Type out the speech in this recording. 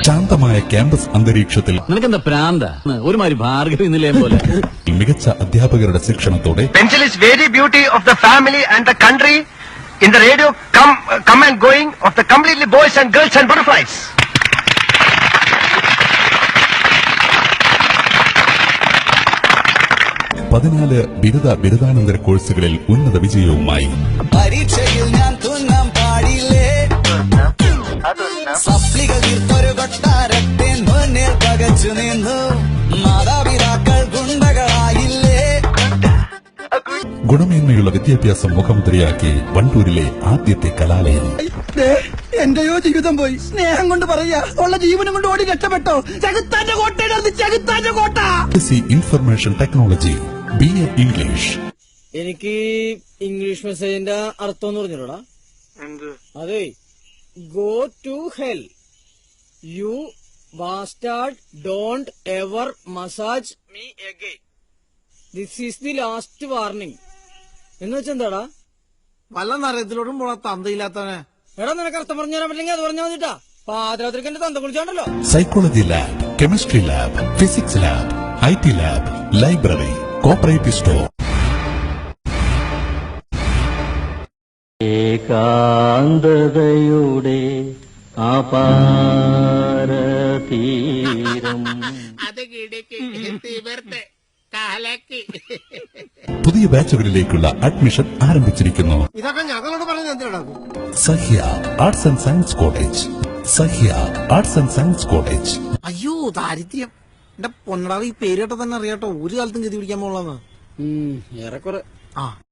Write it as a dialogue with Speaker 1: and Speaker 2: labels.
Speaker 1: ശാന്തമായ ക്യാമ്പസ് അന്തരീക്ഷത്തിൽ
Speaker 2: നിനക്കെന്താ പ്രാന്ത ഒരുമാതിരി ഭാർഗവി നിലയം പോലെ
Speaker 1: മികച്ച അധ്യാപകരുടെ ശിക്ഷണത്തോടെ
Speaker 3: Pencil is very beauty of the family and the country. In the radio, come and going of the completely boys and girls and butterflies.
Speaker 1: പതിനാല് ബിരുദാനന്തര കോഴ്സുകളിൽ ഉന്നത വിജയവുമായി
Speaker 4: പരീക്ഷയിൽ ഞാൻ തുന്നാൻ പാടില്ലേ സപ്ലികൾ തീർത്തൊരു കൊട്ടാരത്തെ മുന്നിൽ പകച്ചു നിന്നു മാതാപിതാക്കൾ ഗുണ്ടകളായില്ലേ
Speaker 1: ഗുണമേന്മയുള്ള വിദ്യാഭ്യാസം മുഖമുദ്രയാക്കി വണ്ടൂരിലെ ആദ്യത്തെ കലാലയം.
Speaker 5: എന്റെയോ ജീവിതം പോയി. സ്നേഹം കൊണ്ട് പറയാ, ഉള്ള ജീവനും കൊണ്ട് ഓടി രക്ഷപ്പെട്ടോ. ചകുത്താന്റെ കോട്ടയുടെ ചകുത്താന്റെ കോട്ട.
Speaker 1: Information technology, BA English.
Speaker 6: എനിക്ക് ഇംഗ്ലീഷ് മെസ്സേജിന്റെ അർത്ഥം എന്ന് പറഞ്ഞോടാ. അതെ, go to hell you bastard don't ever massage me again. This is the last warning എന്ന് വെച്ചെന്താടാ?
Speaker 5: വല്ല നരത്തിലോട്ടും പോണ തന്തയില്ലാത്തവനെ.
Speaker 6: എടാ, നിനക്ക് അർത്ഥം പറഞ്ഞു തരാൻ പറ്റില്ലെങ്കിൽ അത് പറഞ്ഞാൽ മതിട്ടാ. പാതിരാത്രിക്ക് എന്റെ തന്ത കുളിച്ചാണ്ടല്ലോ.
Speaker 1: Psychology lab, chemistry lab, physics lab, IT lab, library, cooperative store.
Speaker 7: ഏകാന്തതയുടെ അപാരതീരം
Speaker 1: പുതിയ ബാച്ചുകളിലേക്കുള്ള അഡ്മിഷൻ ആരംഭിച്ചിരിക്കുന്നു.
Speaker 5: ഇതൊക്കെ ഞങ്ങളോട് പറഞ്ഞത് എന്തിനാ?
Speaker 1: Sahya arts and science college. Sahya arts and science college.
Speaker 5: അയ്യോ, ദാരിദ്ര്യം. എന്റെ പൊന്നടാവ്, ഈ പേര് കേട്ട തന്നെ അറിയാട്ടോ ഒരു കാലത്തും ഗതി പിടിക്കാൻ പോളാന്ന്.
Speaker 6: ഏറെക്കുറെ.
Speaker 5: ആ